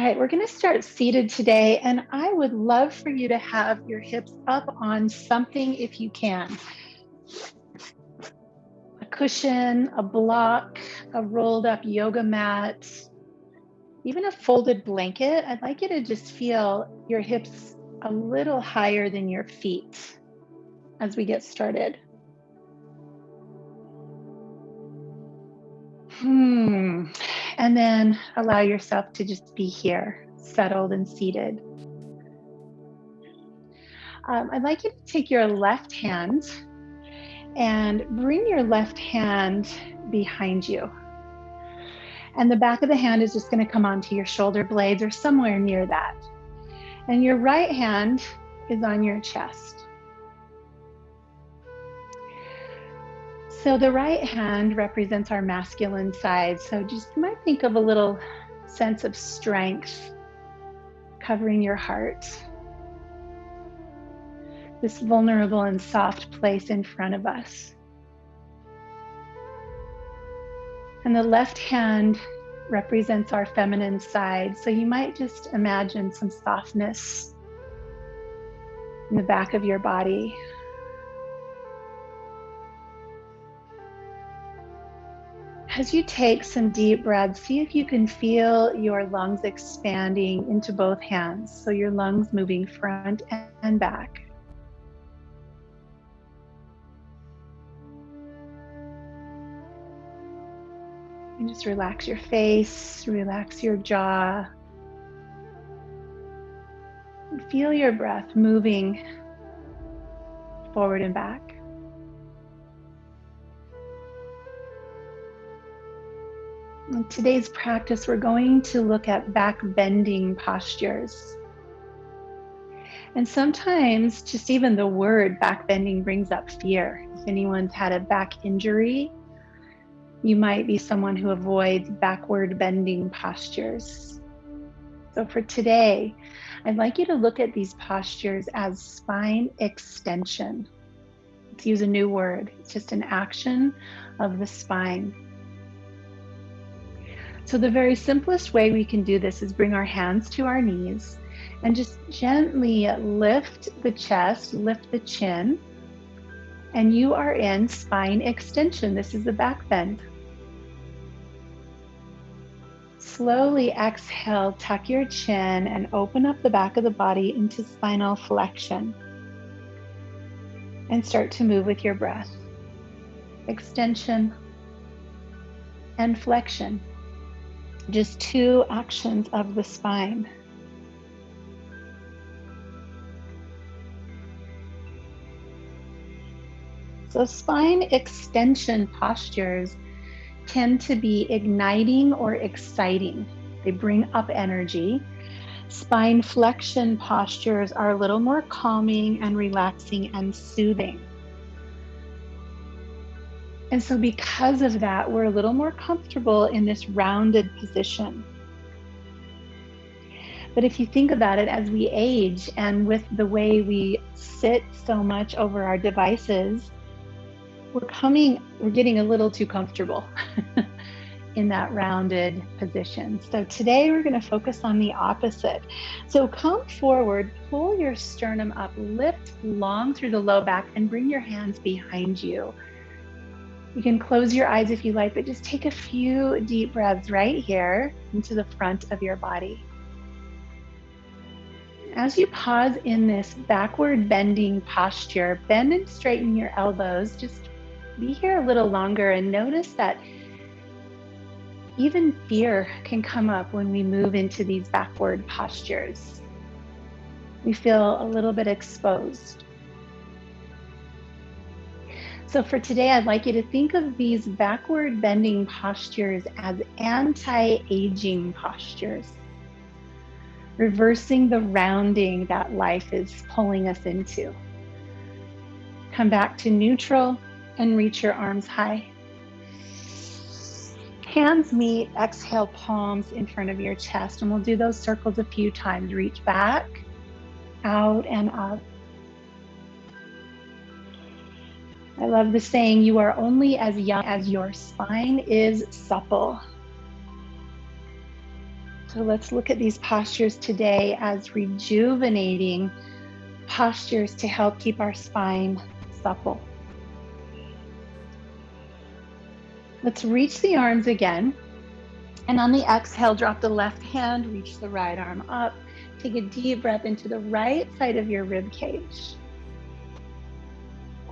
right, we're going to start seated today, and I would love for you to have your hips up on something if you can. A cushion, a block, a rolled up yoga mat, even a folded blanket. I'd like you to just feel your hips a little higher than your feet as we get started. And then allow yourself to just be here, settled and seated. I'd like you to take your left hand and bring your left hand behind you. And the back of the hand is just going to come onto your shoulder blades or somewhere near that. And your right hand is on your chest. So the right hand represents our masculine side. So just you might think of a little sense of strength covering your heart. This vulnerable and soft place in front of us. And the left hand represents our feminine side. So you might just imagine some softness in the back of your body. As you take some deep breaths, see if you can feel your lungs expanding into both hands. So your lungs moving front and back. And just relax your face, relax your jaw. And feel your breath moving forward and back. In today's practice, we're going to look at back bending postures. And sometimes just even the word back bending brings up fear. If anyone's had a back injury, you might be someone who avoids backward bending postures. So for today, I'd like you to look at these postures as spine extension. Let's use a new word. It's just an action of the spine. So the very simplest way we can do this is bring our hands to our knees and just gently lift the chest, lift the chin, and you are in spine extension. This is the back bend. Slowly exhale, tuck your chin and open up the back of the body into spinal flexion. And start to move with your breath. Extension and flexion. Just two actions of the spine. So spine extension postures tend to be igniting or exciting. They bring up energy. Spine flexion postures are a little more calming and relaxing and soothing. And so because of that, we're a little more comfortable in this rounded position. But if you think about it, as we age and with the way we sit so much over our devices, we're getting a little too comfortable in that rounded position. So today we're going to focus on the opposite. So come forward, pull your sternum up, lift long through the low back and bring your hands behind you. You can close your eyes if you like, but just take a few deep breaths right here into the front of your body. As you pause in this backward bending posture, bend and straighten your elbows. Just be here a little longer and notice that even fear can come up when we move into these backward postures. We feel a little bit exposed. So for today, I'd like you to think of these backward bending postures as anti-aging postures, reversing the rounding that life is pulling us into. Come back to neutral and reach your arms high. Hands meet, exhale, palms in front of your chest, and we'll do those circles a few times. Reach back, out, and up. I love the saying, you are only as young as your spine is supple. So let's look at these postures today as rejuvenating postures to help keep our spine supple. Let's reach the arms again. And on the exhale, drop the left hand, reach the right arm up. Take a deep breath into the right side of your rib cage.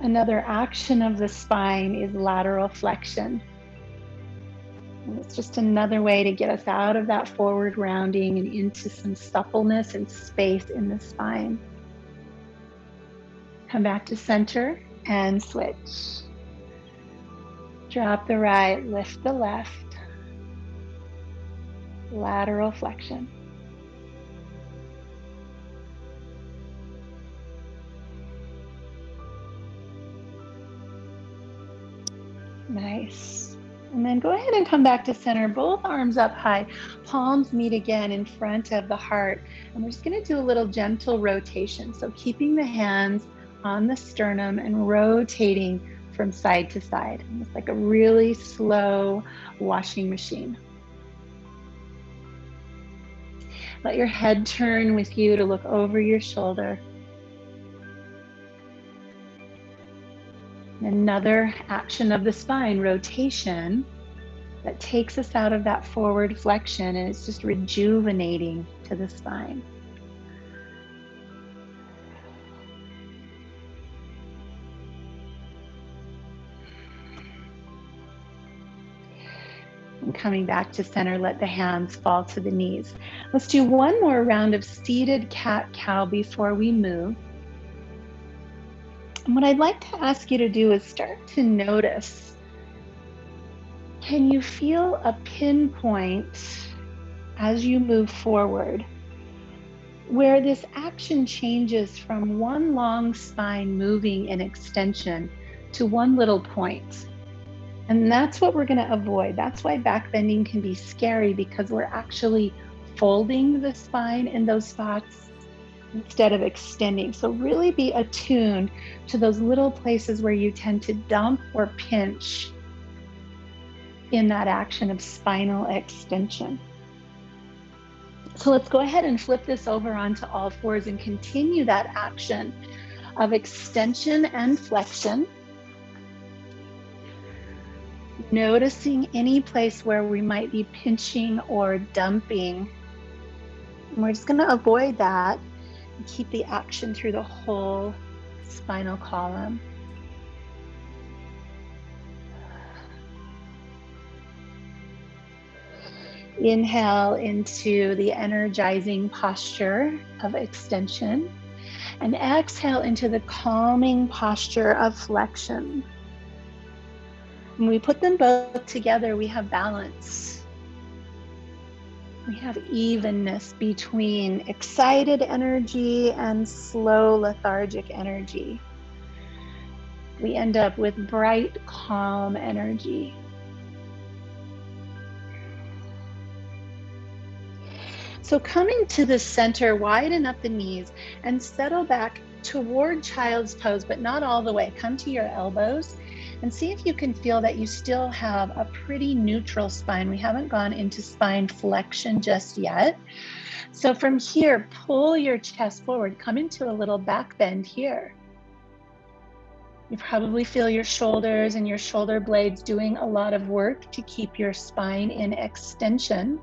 Another action of the spine is lateral flexion. And it's just another way to get us out of that forward rounding and into some suppleness and space in the spine. Come back to center and switch. Drop the right, lift the left. Lateral flexion. Nice. And then go ahead and come back to center, both arms up high, palms meet again in front of the heart. And we're just going to do a little gentle rotation. So keeping the hands on the sternum and rotating from side to side. It's like a really slow washing machine. Let your head turn with you to look over your shoulder. Another action of the spine, rotation, that takes us out of that forward flexion, and it's just rejuvenating to the spine. And coming back to center, let the hands fall to the knees. Let's do one more round of seated cat-cow before we move. And what I'd like to ask you to do is start to notice, can you feel a pinpoint as you move forward where this action changes from one long spine moving in extension to one little point? And that's what we're going to avoid. That's why backbending can be scary, because we're actually folding the spine in those spots instead of extending. So really be attuned to those little places where you tend to dump or pinch in that action of spinal extension. So let's go ahead and flip this over onto all fours and continue that action of extension and flexion. Noticing any place where we might be pinching or dumping. And we're just going to avoid that and keep the action through the whole spinal column. Inhale into the energizing posture of extension, and exhale into the calming posture of flexion. When we put them both together, we have balance. We have evenness between excited energy and slow lethargic energy. We end up with bright, calm energy. So coming to the center, widen up the knees and settle back toward child's pose, but not all the way. Come to your elbows and see if you can feel that you still have a pretty neutral spine. We haven't gone into spine flexion just yet. So from here, pull your chest forward. Come into a little back bend here. You probably feel your shoulders and your shoulder blades doing a lot of work to keep your spine in extension.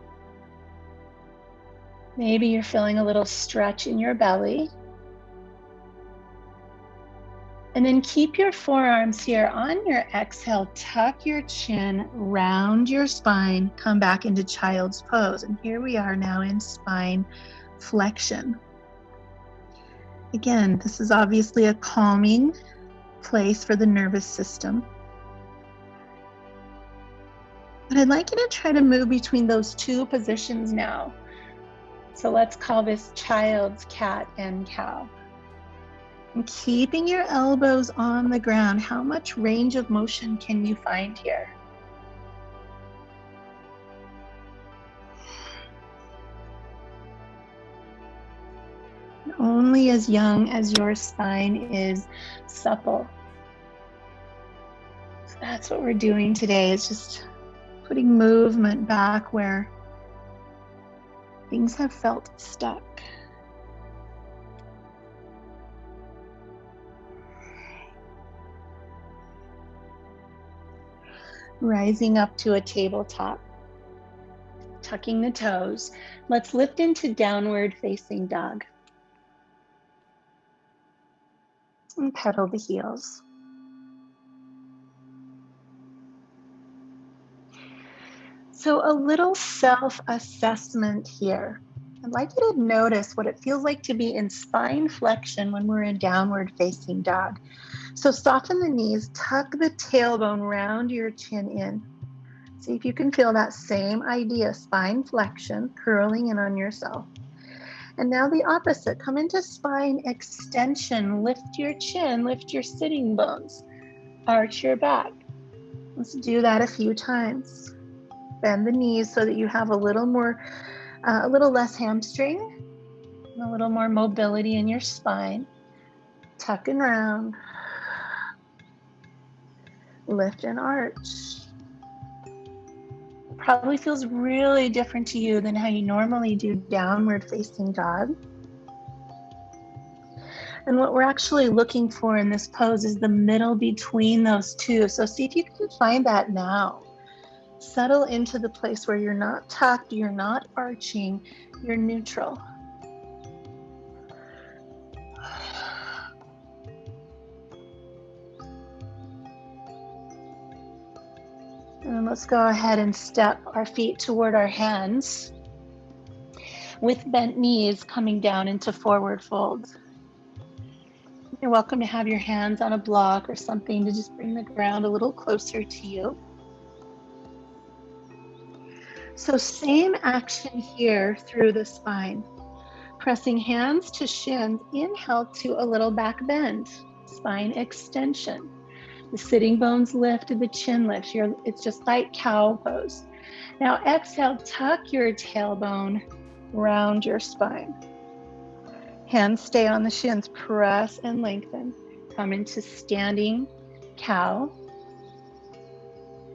Maybe you're feeling a little stretch in your belly. And then keep your forearms here. On your exhale, tuck your chin, round your spine, come back into child's pose. And here we are now in spine flexion. Again, this is obviously a calming place for the nervous system. But I'd like you to try to move between those two positions now. So let's call this child's cat and cow. And keeping your elbows on the ground, how much range of motion can you find here? Only as young as your spine is supple. So that's what we're doing today, is just putting movement back where things have felt stuck. Rising up to a tabletop, tucking the toes. Let's lift into downward facing dog. And pedal the heels. So a little self-assessment here. I'd like you to notice what it feels like to be in spine flexion when we're in downward facing dog. So soften the knees, tuck the tailbone, round your chin in. See if you can feel that same idea, spine flexion, curling in on yourself. And now the opposite, come into spine extension, lift your chin, lift your sitting bones, arch your back. Let's do that a few times. Bend the knees so that you have a little less hamstring, and a little more mobility in your spine. Tuck and round. Lift and arch. Probably feels really different to you than how you normally do downward facing dog. And what we're actually looking for in this pose is the middle between those two. So see if you can find that now. Settle into the place where you're not tucked, you're not arching, you're neutral. And let's go ahead and step our feet toward our hands with bent knees coming down into forward fold. You're welcome to have your hands on a block or something to just bring the ground a little closer to you. So same action here through the spine. Pressing hands to shins, inhale to a little back bend, spine extension. The sitting bones lift, the chin lifts. It's just like cow pose. Now exhale, tuck your tailbone, round your spine. Hands stay on the shins, press and lengthen. Come into standing cow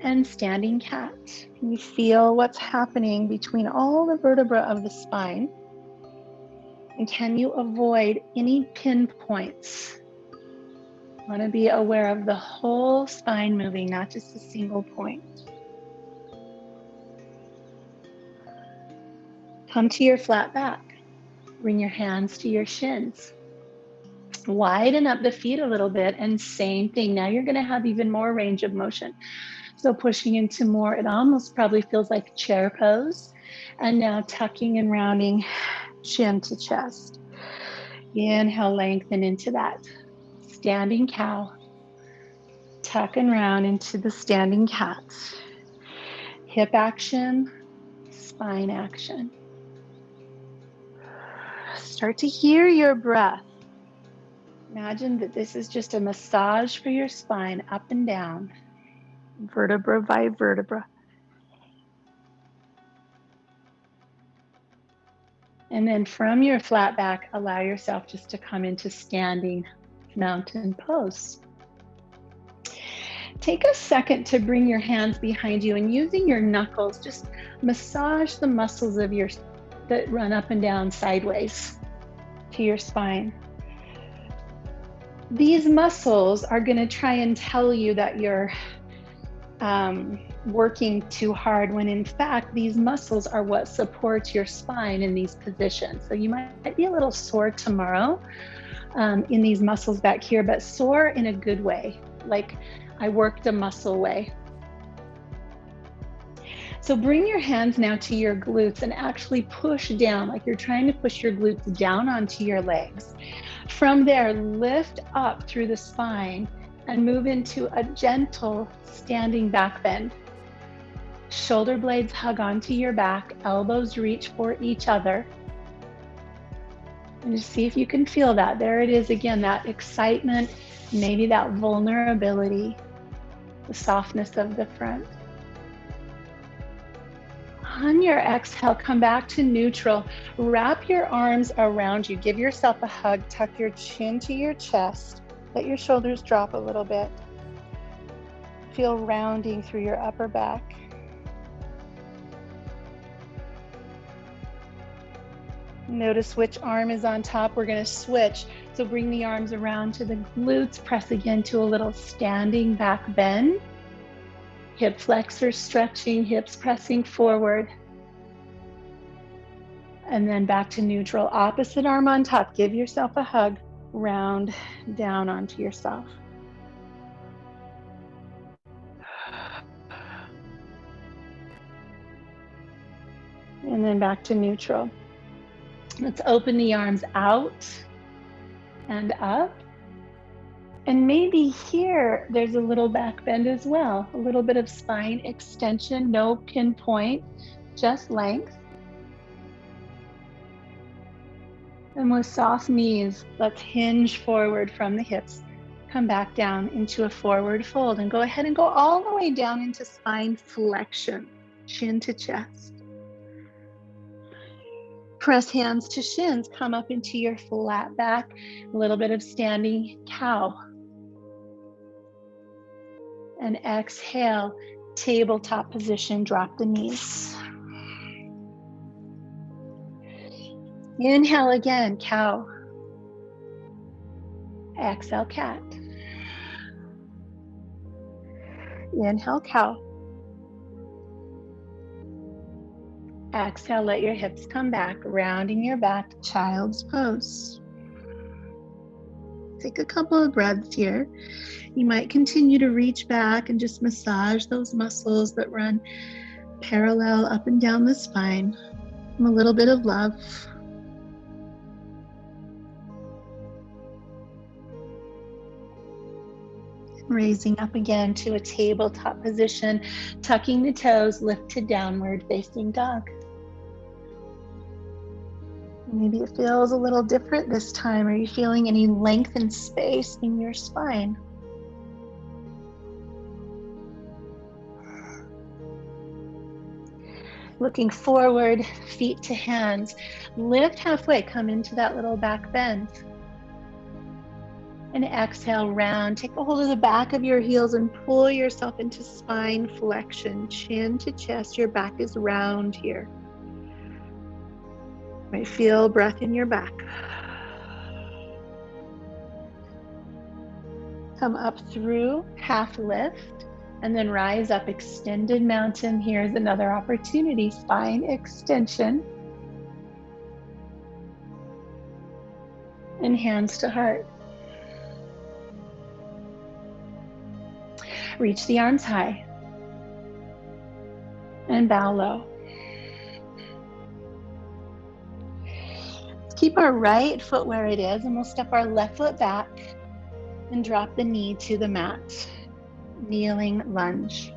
and standing cat. Can you feel what's happening between all the vertebrae of the spine? And can you avoid any pinpoints? You want to be aware of the whole spine moving, not just a single point. Come to your flat back. Bring your hands to your shins. Widen up the feet a little bit, and same thing. Now you're going to have even more range of motion. So pushing into more, it almost probably feels like chair pose. And now tucking and rounding chin to chest. Inhale, lengthen into that. Standing cow. Tuck and round into the standing cat. Hip action, spine action. Start to hear your breath. Imagine that this is just a massage for your spine, up and down, vertebra by vertebra. And then from your flat back, allow yourself just to come into standing mountain pose. Take a second to bring your hands behind you, and using your knuckles, just massage the muscles of that run up and down sideways to your spine. These muscles are going to try and tell you that you're working too hard, when in fact these muscles are what supports your spine in these positions. So you might be a little sore tomorrow in these muscles back here, but sore in a good way, like I worked a muscle way. So bring your hands now to your glutes and actually push down, like you're trying to push your glutes down onto your legs. From there, lift up through the spine and move into a gentle standing back bend. Shoulder blades hug onto your back, elbows reach for each other. And just see if you can feel that. There it is again, that excitement, maybe that vulnerability, the softness of the front. On your exhale, come back to neutral. Wrap your arms around you. Give yourself a hug. Tuck your chin to your chest. Let your shoulders drop a little bit. Feel rounding through your upper back. Notice which arm is on top. We're going to switch. So bring the arms around to the glutes. Press again to a little standing back bend. Hip flexor stretching, hips pressing forward. And then back to neutral. Opposite arm on top. Give yourself a hug. Round down onto yourself. And then back to neutral. Let's open the arms out and up. And maybe here, there's a little back bend as well. A little bit of spine extension, no pinpoint, just length. And with soft knees, let's hinge forward from the hips. Come back down into a forward fold and go ahead and go all the way down into spine flexion, chin to chest. Press hands to shins, come up into your flat back, a little bit of standing cow. And exhale, tabletop position, drop the knees. Inhale again, cow. Exhale, cat. Inhale, cow. Exhale, let your hips come back, rounding your back, child's pose. Take a couple of breaths here. You might continue to reach back and just massage those muscles that run parallel up and down the spine. And a little bit of love. Raising up again to a tabletop position, tucking the toes, lift to downward facing dog. Maybe it feels a little different this time. Are you feeling any length and space in your spine? Looking forward, feet to hands. Lift halfway, come into that little back bend. And exhale, round. Take a hold of the back of your heels and pull yourself into spine flexion, chin to chest. Your back is round here. You might feel breath in your back. Come up through half lift and then rise up, extended mountain. Here's another opportunity, spine extension. And hands to heart. Reach the arms high and bow low. Let's keep our right foot where it is, and we'll step our left foot back and drop the knee to the mat. Kneeling lunge.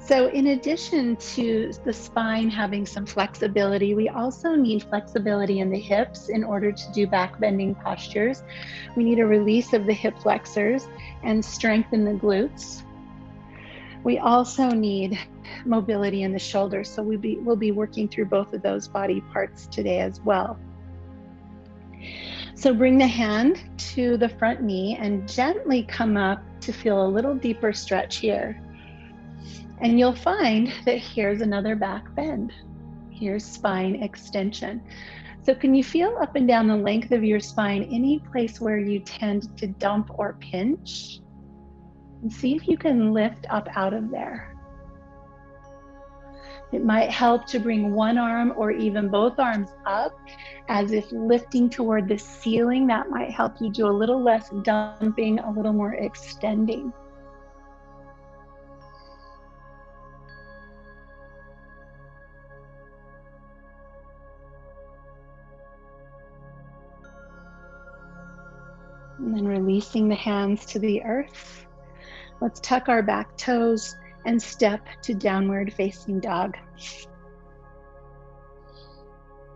So in addition to the spine having some flexibility, we also need flexibility in the hips in order to do back bending postures. We need a release of the hip flexors and strengthen the glutes. We also need mobility in the shoulders. So we'll be working through both of those body parts today as well. So bring the hand to the front knee and gently come up to feel a little deeper stretch here. And you'll find that here's another back bend. Here's spine extension. So can you feel up and down the length of your spine, any place where you tend to dump or pinch? And see if you can lift up out of there. It might help to bring one arm or even both arms up as if lifting toward the ceiling. That might help you do a little less dumping, a little more extending. And then releasing the hands to the earth. Let's tuck our back toes and step to downward facing dog.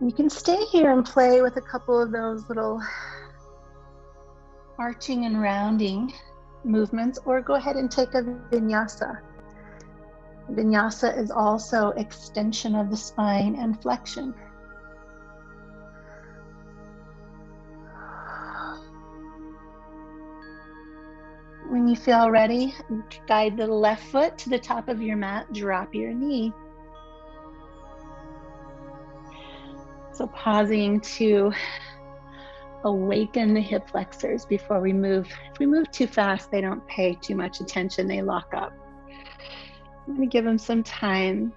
You can stay here and play with a couple of those little arching and rounding movements, or go ahead and take a vinyasa. Vinyasa is also extension of the spine and flexion. When you feel ready, guide the left foot to the top of your mat, drop your knee. So pausing to awaken the hip flexors before we move. If we move too fast, they don't pay too much attention, they lock up. I'm going to give them some time.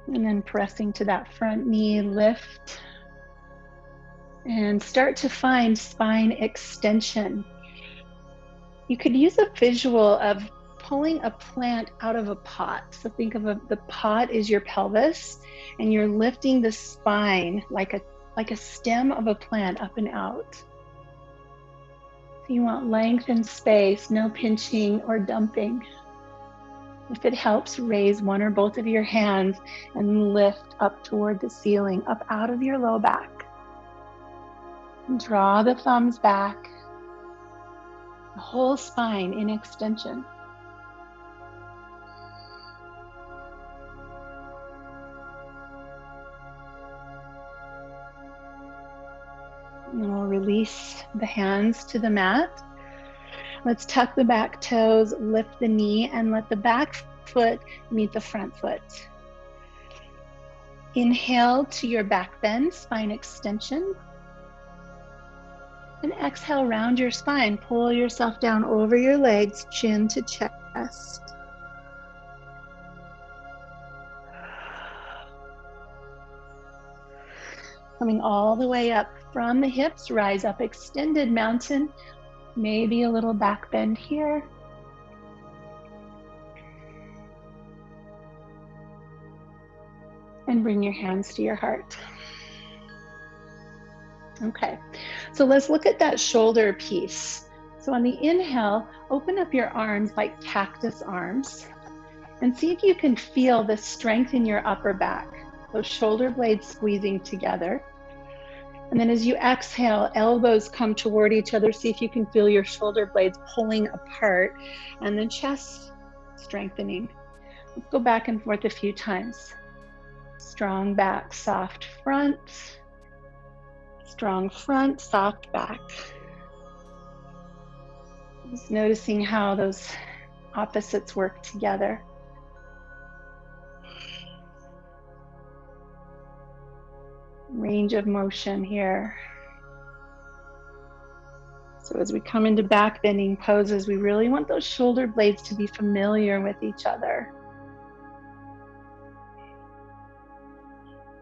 And then pressing to that front knee, lift. And start to find spine extension. You could use a visual of pulling a plant out of a pot. So think of the pot is your pelvis, and you're lifting the spine like a stem of a plant up and out. So you want length and space, no pinching or dumping. If it helps, raise one or both of your hands and lift up toward the ceiling, up out of your low back. And draw the thumbs back, the whole spine in extension. And we'll release the hands to the mat. Let's tuck the back toes, lift the knee, and let the back foot meet the front foot. Inhale to your back bend, spine extension. And exhale, round your spine. Pull yourself down over your legs, chin to chest. Coming all the way up from the hips, rise up, extended mountain. Maybe a little back bend here. And bring your hands to your heart. Okay, so let's look at that shoulder piece. So on the inhale, open up your arms like cactus arms and see if you can feel the strength in your upper back, those shoulder blades squeezing together. And then as you exhale, elbows come toward each other. See if you can feel your shoulder blades pulling apart and the chest strengthening. Let's go back and forth a few times. Strong back, soft front. Strong front, soft back. Just noticing how those opposites work together. Range of motion here. So as we come into back bending poses, we really want those shoulder blades to be familiar with each other.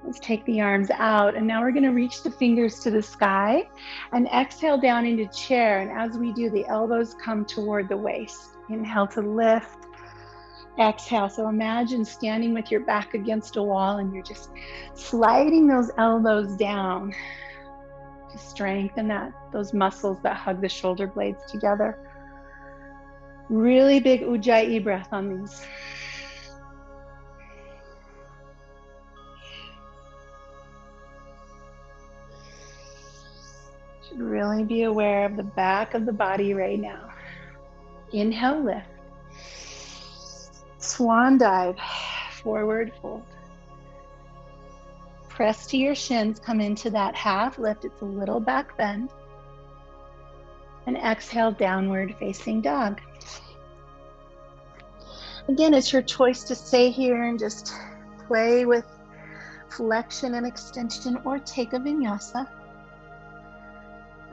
Let's take the arms out, and now we're going to reach the fingers to the sky and exhale down into chair. And as we do, the elbows come toward the waist. Inhale to lift, exhale. So imagine standing with your back against a wall and you're just sliding those elbows down to strengthen those muscles that hug the shoulder blades together. Really big Ujjayi breath on these. Should really be aware of the back of the body right now. Inhale, lift. Swan dive, forward fold. Press to your shins, come into that half lift. It's a little back bend. And exhale, downward facing dog. Again, it's your choice to stay here and just play with flexion and extension or take a vinyasa.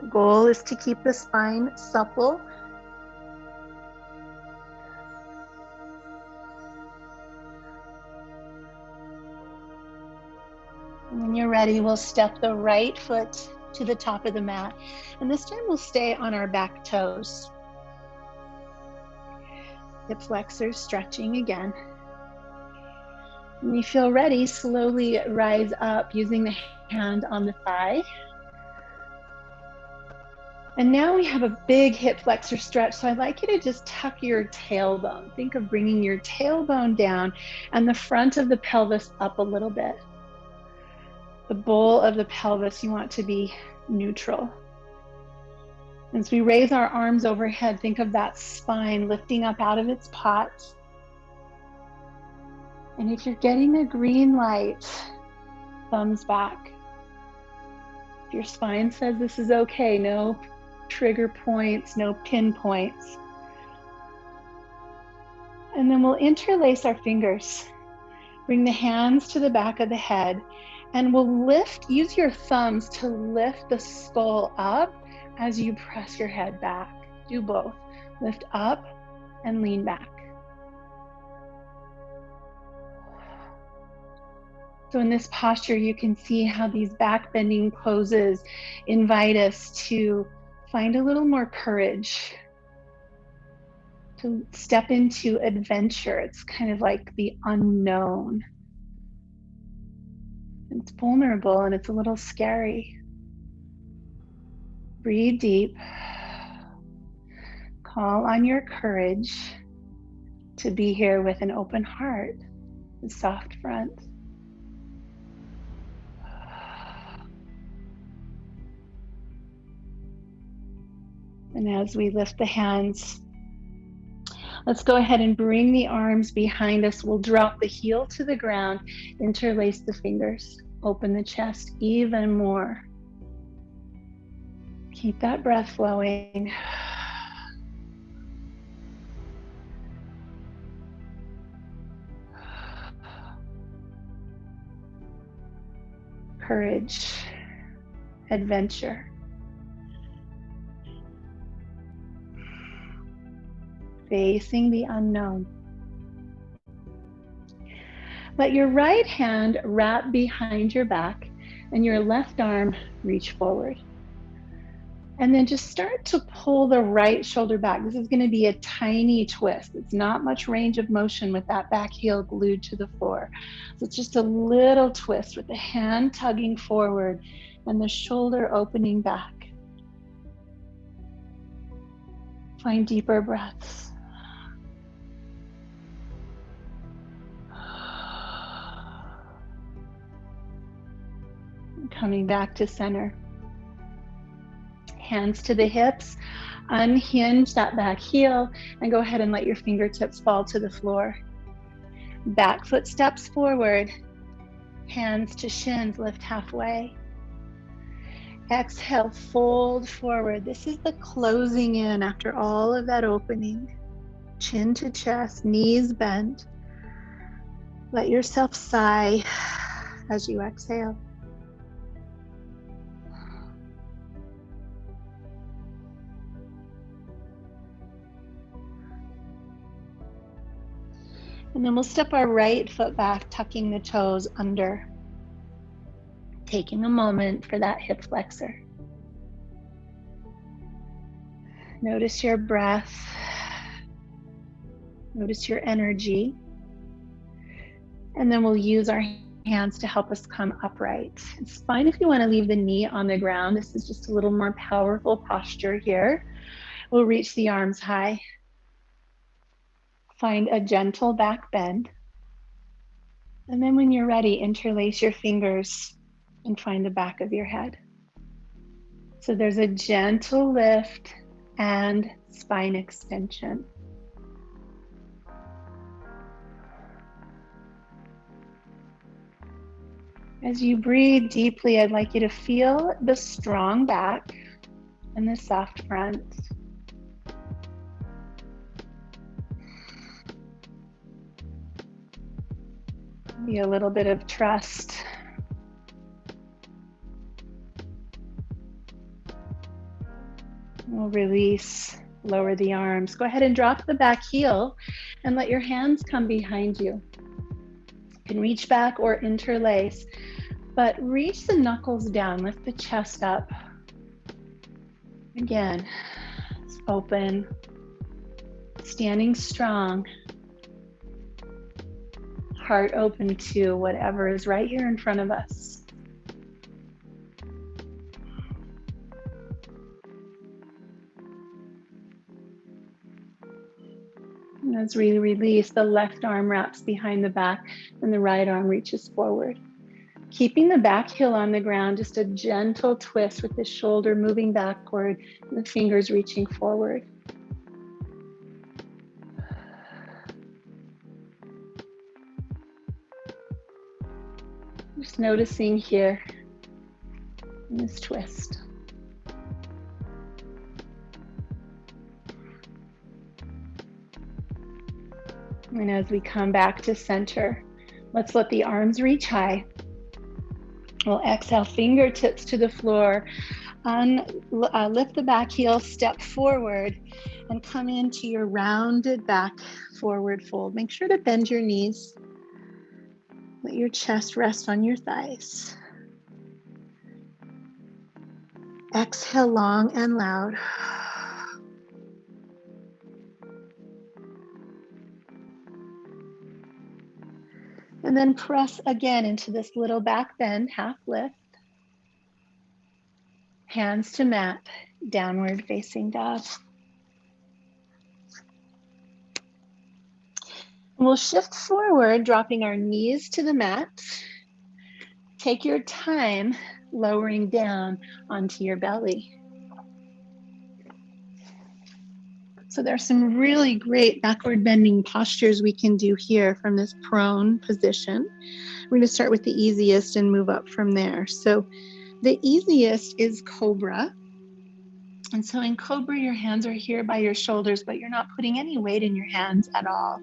The goal is to keep the spine supple. And when you're ready, we'll step the right foot to the top of the mat. And this time we'll stay on our back toes. Hip flexors stretching again. When you feel ready, slowly rise up using the hand on the thigh. And now we have a big hip flexor stretch. So I'd like you to just tuck your tailbone. Think of bringing your tailbone down and the front of the pelvis up a little bit. The bowl of the pelvis you want to be neutral. As we raise our arms overhead, think of that spine lifting up out of its pot. And if you're getting a green light, thumbs back. If your spine says this is okay, no trigger points, no pinpoints. And then we'll interlace our fingers. Bring the hands to the back of the head, and we'll use your thumbs to lift the skull up as you press your head back. Do both. Lift up and lean back. So in this posture, you can see how these back bending poses invite us to find a little more courage, to step into adventure. It's kind of like the unknown. It's vulnerable and it's a little scary. Breathe deep. Call on your courage to be here with an open heart, a soft front. And as we lift the hands, let's go ahead and bring the arms behind us. We'll drop the heel to the ground, interlace the fingers, open the chest even more. Keep that breath flowing. Courage, adventure. Facing the unknown. Let your right hand wrap behind your back and your left arm reach forward. And then just start to pull the right shoulder back. This is going to be a tiny twist. It's not much range of motion with that back heel glued to the floor. So it's just a little twist with the hand tugging forward and the shoulder opening back. Find deeper breaths. Coming back to center. Hands to the hips, unhinge that back heel and go ahead and let your fingertips fall to the floor. Back foot steps forward, hands to shins, lift halfway. Exhale, fold forward. This is the closing in after all of that opening. Chin to chest, knees bent. Let yourself sigh as you exhale. And then we'll step our right foot back, tucking the toes under. Taking a moment for that hip flexor. Notice your breath. Notice your energy. And then we'll use our hands to help us come upright. It's fine if you want to leave the knee on the ground. This is just a little more powerful posture here. We'll reach the arms high. Find a gentle back bend. And then when you're ready, interlace your fingers and find the back of your head. So there's a gentle lift and spine extension. As you breathe deeply, I'd like you to feel the strong back and the soft front. Be a little bit of trust. We'll release, lower the arms. Go ahead and drop the back heel and let your hands come behind you. You can reach back or interlace, but reach the knuckles down, lift the chest up. Again, it's open, standing strong. Heart open to whatever is right here in front of us. And as we release, the left arm wraps behind the back and the right arm reaches forward. Keeping the back heel on the ground, just a gentle twist with the shoulder moving backward and the fingers reaching forward. Just noticing here in this twist. And as we come back to center, Let's let the arms reach high. We'll exhale, fingertips to the floor. Lift the back heel, step forward, and come into your rounded back forward fold. Make sure to bend your knees. Let your chest rest on your thighs. Exhale long and loud. And then press again into this little back bend, half lift. Hands to mat, downward facing dog. We'll shift forward, dropping our knees to the mat. Take your time lowering down onto your belly. So there's some really great backward bending postures we can do here from this prone position. We're going to start with the easiest and move up from there. So the easiest is Cobra. And so in Cobra, your hands are here by your shoulders, but you're not putting any weight in your hands at all.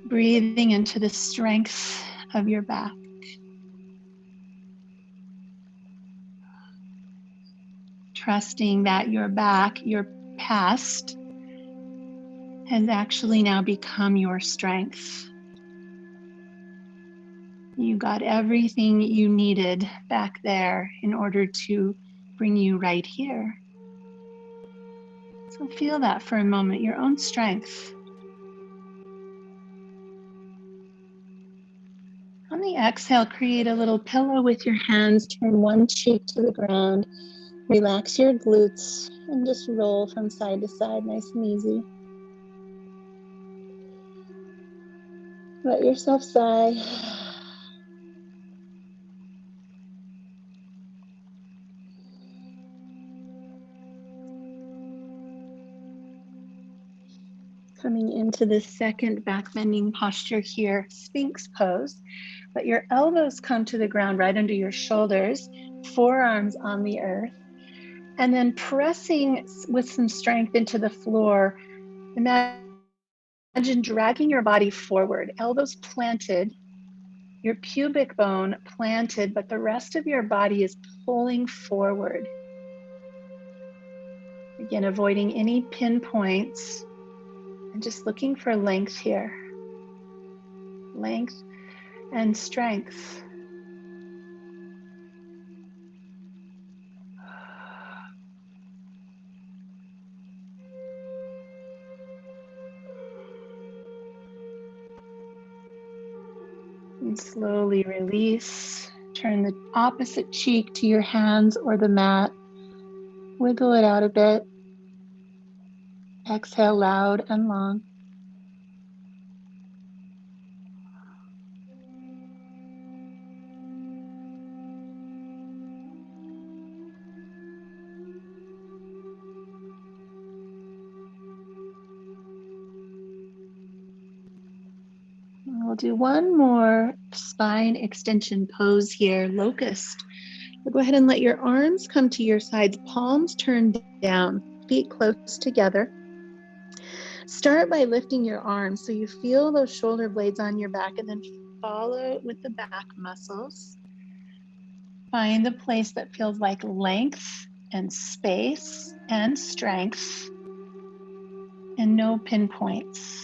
Breathing into the strength of your back. Trusting that your back, your past, has actually now become your strength. You got everything you needed back there in order to bring you right here. So feel that for a moment, your own strength. On the exhale, create a little pillow with your hands, turn one cheek to the ground, relax your glutes, and just roll from side to side, nice and easy. Let yourself sigh. Coming into the second back bending posture here, Sphinx Pose. Let your elbows come to the ground right under your shoulders, forearms on the earth, and then pressing with some strength into the floor. Imagine dragging your body forward, elbows planted, your pubic bone planted, but the rest of your body is pulling forward. Again, avoiding any pinpoints and just looking for length here. Length and strength. And slowly release. Turn the opposite cheek to your hands or the mat. Wiggle it out a bit. Exhale loud and long. We'll do one more spine extension pose here, locust. So go ahead and let your arms come to your sides, palms turned down, feet close together. Start by lifting your arms so you feel those shoulder blades on your back, and then follow with the back muscles. Find a place that feels like length and space and strength and no pinpoints.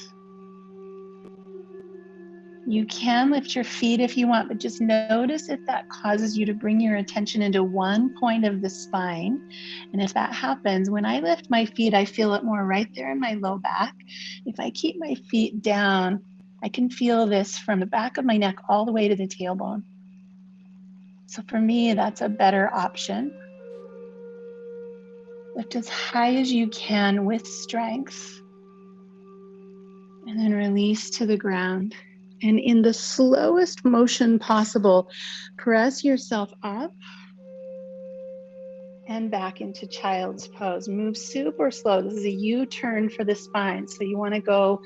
You can lift your feet if you want, but just notice if that causes you to bring your attention into one point of the spine. And if that happens, when I lift my feet, I feel it more right there in my low back. If I keep my feet down, I can feel this from the back of my neck all the way to the tailbone. So for me, that's a better option. Lift as high as you can with strength. And then release to the ground. And in the slowest motion possible, press yourself up and back into child's pose. Move super slow. This is a U-turn for the spine. So you want to go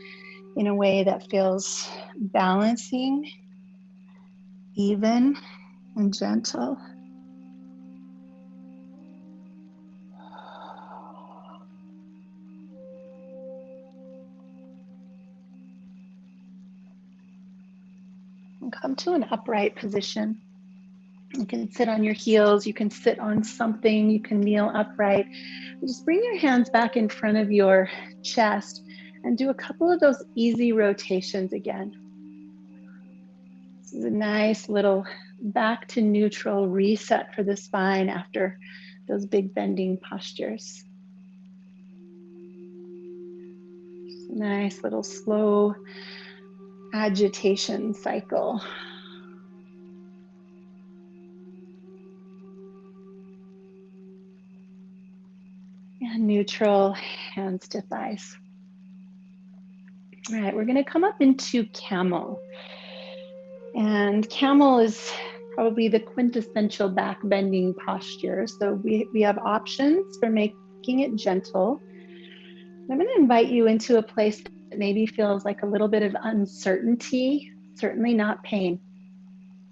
in a way that feels balancing, even, and gentle. And come to an upright position. You can sit on your heels, you can sit on something, you can kneel upright. Just bring your hands back in front of your chest and do a couple of those easy rotations again. This is a nice little back to neutral reset for the spine after those big bending postures. Just a nice little slow agitation cycle. And neutral, hands to thighs. All right, we're going to come up into camel. And camel is probably the quintessential back bending posture. So we have options for making it gentle. I'm going to invite you into a place that maybe feels like a little bit of uncertainty, certainly not pain.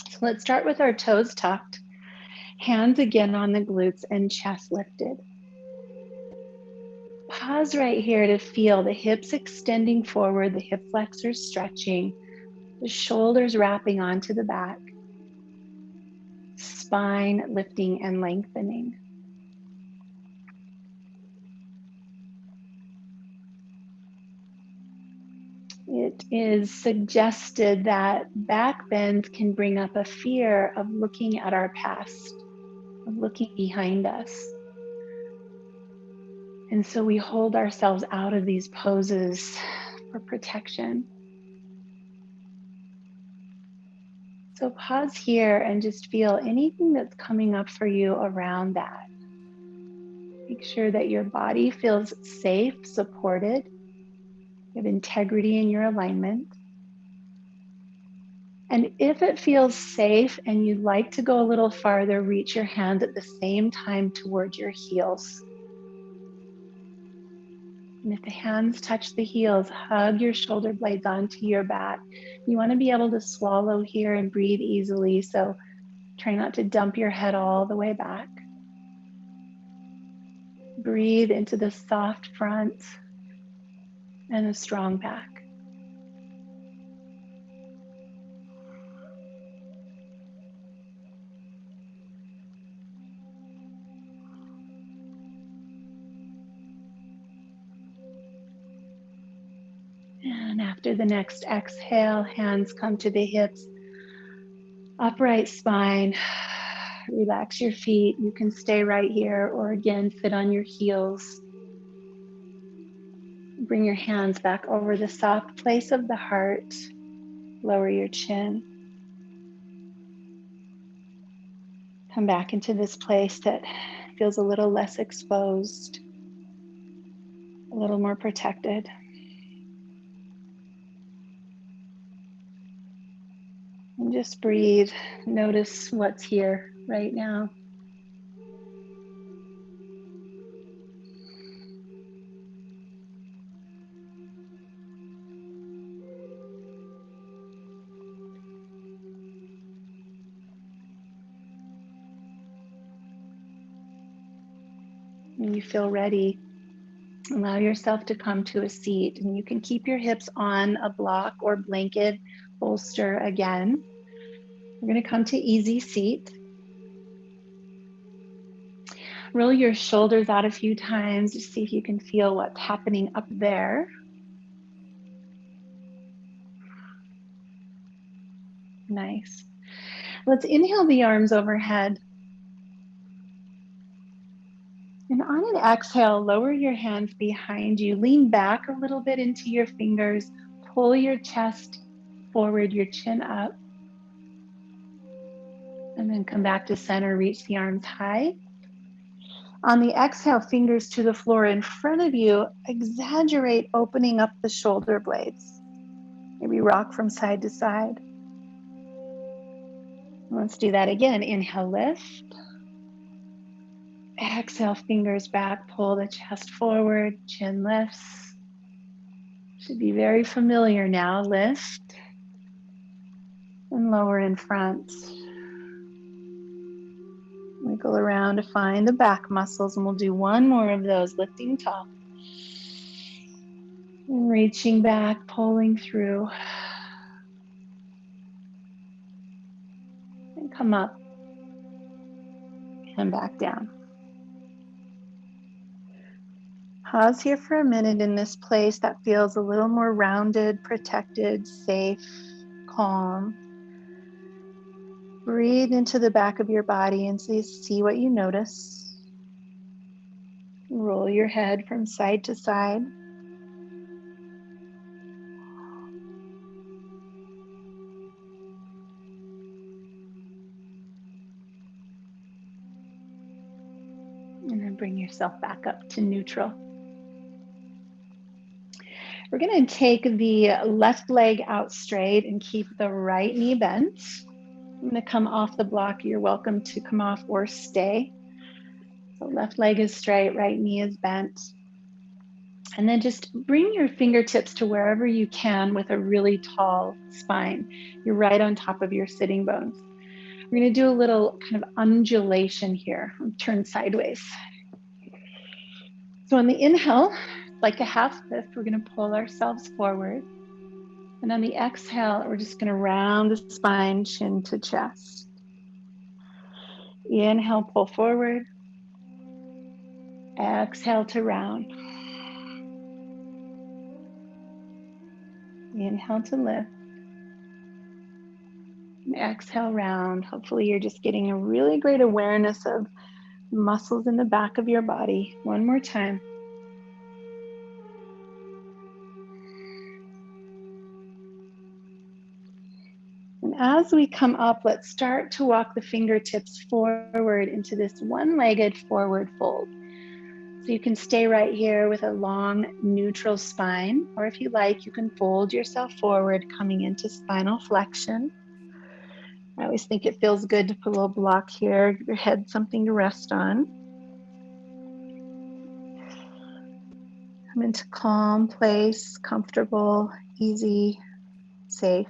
So let's start with our toes tucked, hands again on the glutes and chest lifted. Pause right here to feel the hips extending forward, the hip flexors stretching, the shoulders wrapping onto the back, spine lifting and lengthening. It is suggested that back bends can bring up a fear of looking at our past, of looking behind us. And so we hold ourselves out of these poses for protection. So pause here and just feel anything that's coming up for you around that. Make sure that your body feels safe, supported. You have integrity in your alignment. And if it feels safe and you'd like to go a little farther, reach your hands at the same time towards your heels. And if the hands touch the heels, hug your shoulder blades onto your back. You want to be able to swallow here and breathe easily, so try not to dump your head all the way back. Breathe into the soft front and a strong back. And after the next exhale, hands come to the hips, upright spine. Relax your feet. You can stay right here or again, sit on your heels. Bring your hands back over the soft place of the heart. Lower your chin. Come back into this place that feels a little less exposed, a little more protected. And just breathe. Notice what's here right now. When you feel ready, allow yourself to come to a seat, and you can keep your hips on a block or blanket bolster again. We're going to come to easy seat. Roll your shoulders out a few times to see if you can feel what's happening up there. Nice. Let's inhale the arms overhead. And on an exhale, lower your hands behind you. Lean back a little bit into your fingers. Pull your chest forward, your chin up. And then come back to center, reach the arms high. On the exhale, fingers to the floor in front of you. Exaggerate opening up the shoulder blades. Maybe rock from side to side. Let's do that again. Inhale, lift. Exhale, fingers back, pull the chest forward, chin lifts. Should be very familiar now. Lift and lower in front. Wiggle around to find the back muscles, and we'll do one more of those, lifting tall. And reaching back, pulling through. come up and back down. Pause here for a minute in this place that feels a little more rounded, protected, safe, calm. Breathe into the back of your body and see what you notice. Roll your head from side to side. And then bring yourself back up to neutral. We're going to take the left leg out straight and keep the right knee bent. I'm going to come off the block. You're welcome to come off or stay. So left leg is straight, right knee is bent. And then just bring your fingertips to wherever you can with a really tall spine. You're right on top of your sitting bones. We're going to do a little kind of undulation here. Turn sideways. So on the inhale, like a half lift, we're going to pull ourselves forward. And on the exhale, we're just going to round the spine, chin to chest. Inhale, pull forward. Exhale to round. Inhale to lift. And exhale, round. Hopefully you're just getting a really great awareness of muscles in the back of your body. One more time. And as we come up, let's start to walk the fingertips forward into this one-legged forward fold. So you can stay right here with a long neutral spine, or if you like, you can fold yourself forward coming into spinal flexion. I always think it feels good to put a little block here, give your head something to rest on. Come into calm place, comfortable, easy, safe.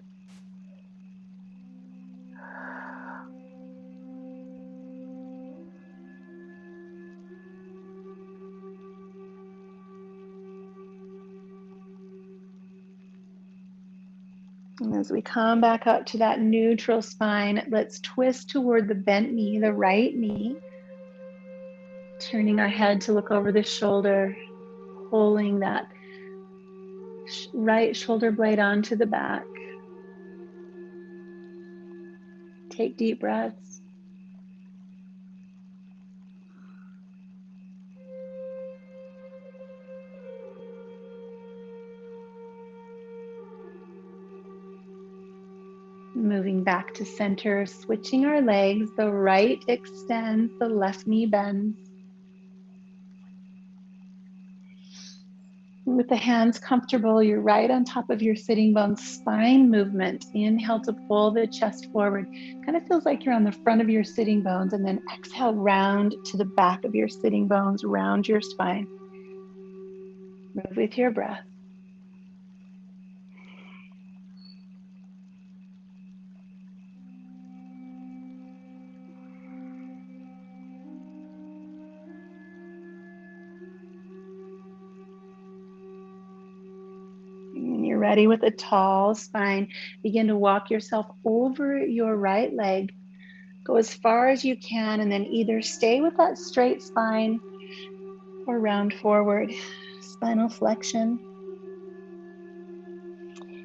And as we come back up to that neutral spine, let's twist toward the bent knee, the right knee. Turning our head to look over the shoulder, pulling that right shoulder blade onto the back. Take deep breaths. Moving back to center, switching our legs. The right extends, the left knee bends. With the hands comfortable, you're right on top of your sitting bones. Spine movement. Inhale to pull the chest forward. Kind of feels like you're on the front of your sitting bones, and then exhale, round to the back of your sitting bones, round your spine. Move with your breath. When you're ready with a tall spine, begin to walk yourself over your right leg. Go as far as you can, and then either stay with that straight spine or round forward. Spinal flexion.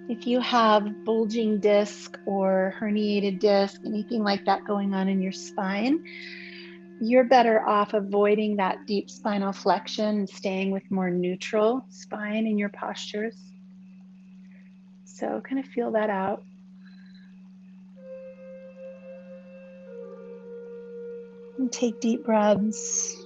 If you have bulging disc or herniated disc, anything like that going on in your spine, you're better off avoiding that deep spinal flexion and staying with more neutral spine in your postures. So kind of feel that out. And take deep breaths.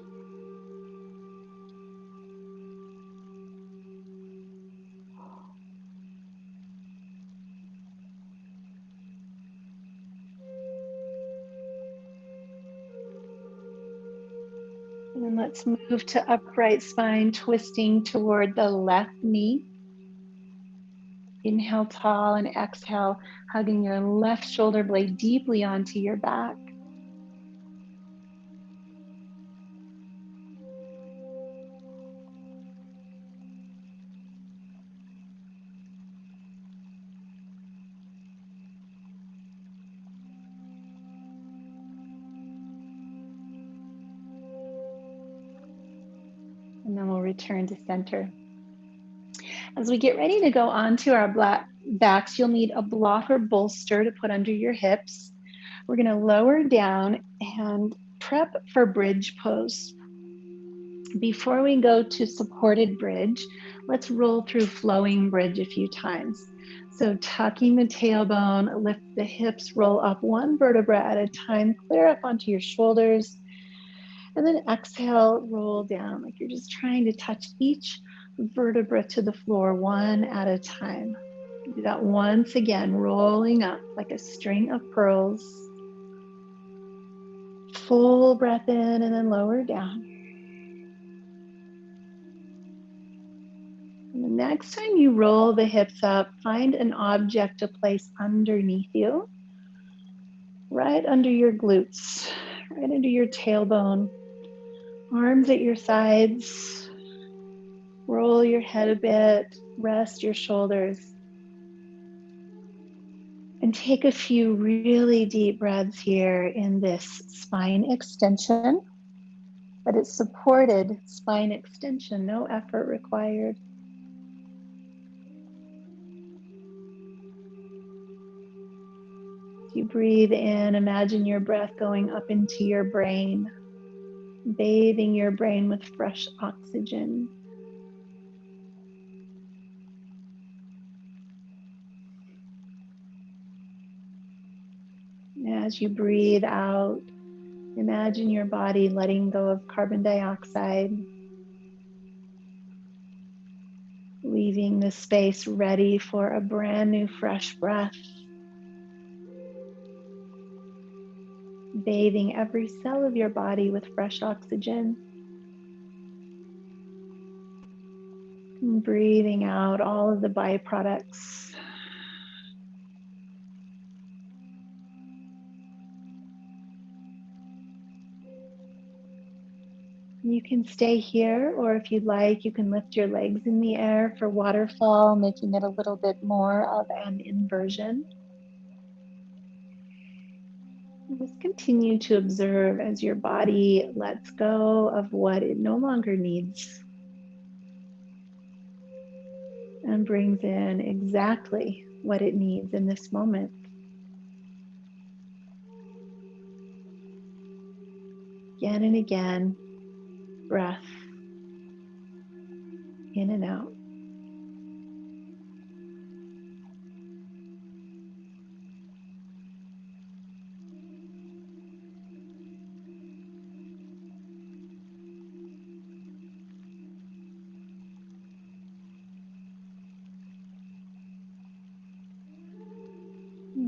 And then let's move to upright spine, twisting toward the left knee. Inhale tall and exhale, hugging your left shoulder blade deeply onto your back. And then we'll return to center. As we get ready to go onto our backs, you'll need a block or bolster to put under your hips. We're going to lower down and prep for bridge pose. Before we go to supported bridge, let's roll through flowing bridge a few times. So tucking the tailbone, lift the hips, roll up one vertebra at a time, clear up onto your shoulders, and then exhale, roll down like you're just trying to touch each vertebra to the floor one at a time. Do that once again, rolling up like a string of pearls. Full breath in and then lower down. And the next time you roll the hips up, find an object to place underneath you, right under your glutes, right under your tailbone, arms at your sides. Roll your head a bit, rest your shoulders, and take a few really deep breaths here in this spine extension, but it's supported spine extension, no effort required. As you breathe in, imagine your breath going up into your brain, bathing your brain with fresh oxygen. As you breathe out, imagine your body letting go of carbon dioxide, leaving the space ready for a brand new fresh breath, bathing every cell of your body with fresh oxygen. And breathing out all of the byproducts. You can stay here, or if you'd like, you can lift your legs in the air for waterfall, making it a little bit more of an inversion. Just continue to observe as your body lets go of what it no longer needs and brings in exactly what it needs in this moment. Again and again, breath in and out.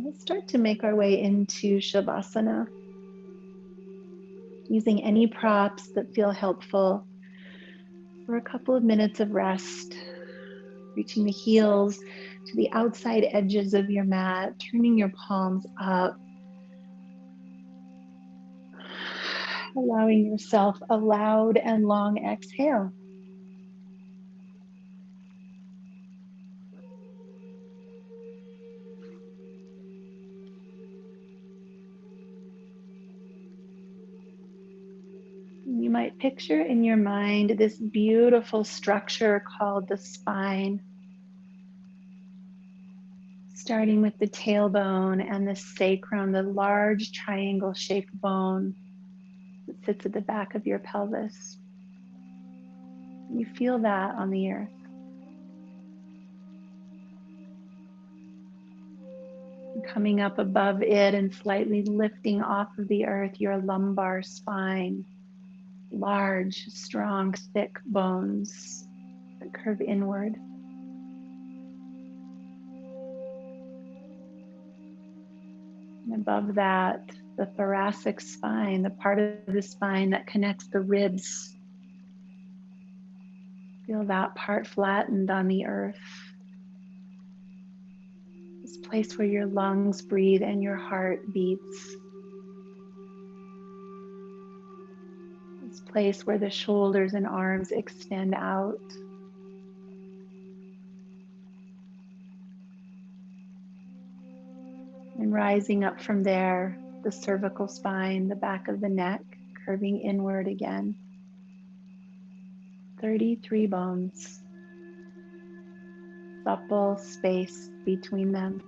Let's start to make our way into Shavasana, using any props that feel helpful for a couple of minutes of rest, reaching the heels to the outside edges of your mat, turning your palms up, allowing yourself a loud and long exhale. You might picture in your mind this beautiful structure called the spine, starting with the tailbone and the sacrum, the large triangle-shaped bone that sits at the back of your pelvis. You feel that on the earth. Coming up above it and slightly lifting off of the earth, your lumbar spine. Large, strong, thick bones that curve inward. And above that, the thoracic spine, the part of the spine that connects the ribs. Feel that part flattened on the earth. This place where your lungs breathe and your heart beats. This place where the shoulders and arms extend out. And rising up from there, the cervical spine, the back of the neck, curving inward again. 33 bones, supple space between them.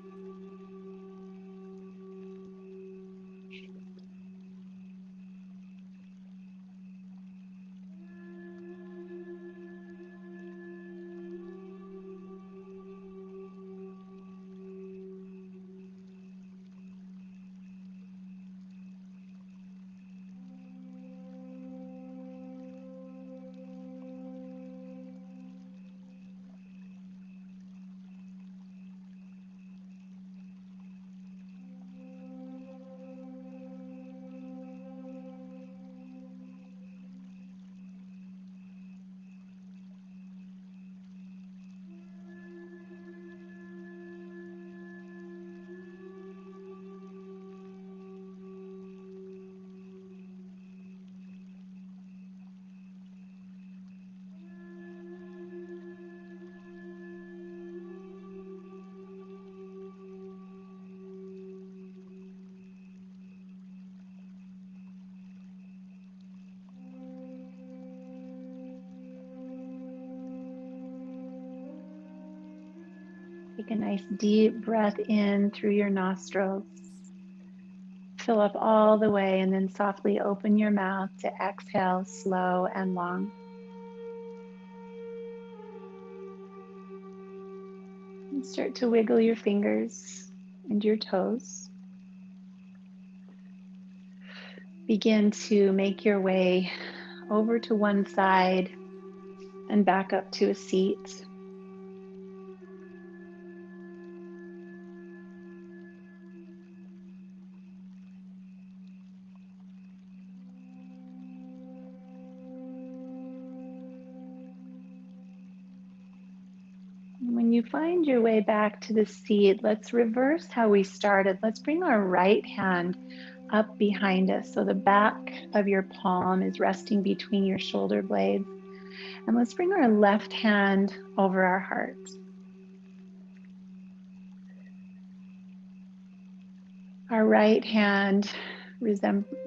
Take a nice deep breath in through your nostrils. Fill up all the way and then softly open your mouth to exhale slow and long. And start to wiggle your fingers and your toes. Begin to make your way over to one side and back up to a seat. When you find your way back to the seat, let's reverse how we started. Let's bring our right hand up behind us so the back of your palm is resting between your shoulder blades. And let's bring our left hand over our heart. Our right hand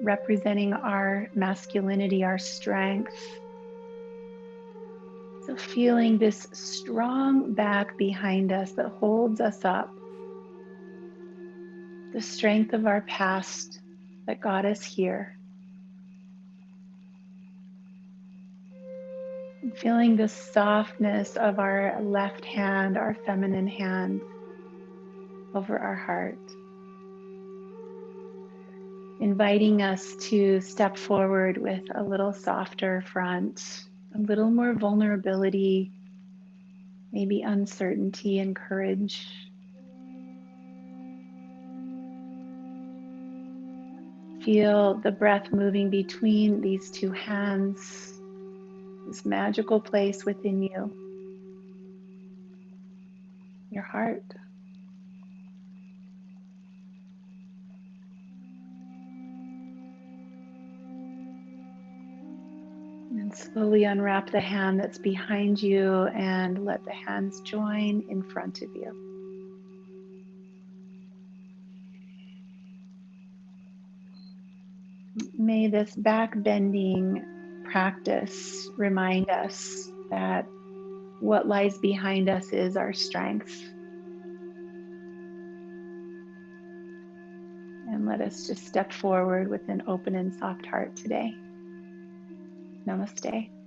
representing our masculinity, our strength. So feeling this strong back behind us that holds us up. The strength of our past that got us here. And feeling the softness of our left hand, our feminine hand, over our heart. Inviting us to step forward with a little softer front, a little more vulnerability, maybe uncertainty and courage. Feel the breath moving between these two hands, this magical place within you, your heart. And slowly unwrap the hand that's behind you and let the hands join in front of you. May this back bending practice remind us that what lies behind us is our strength. And let us just step forward with an open and soft heart today. Namaste.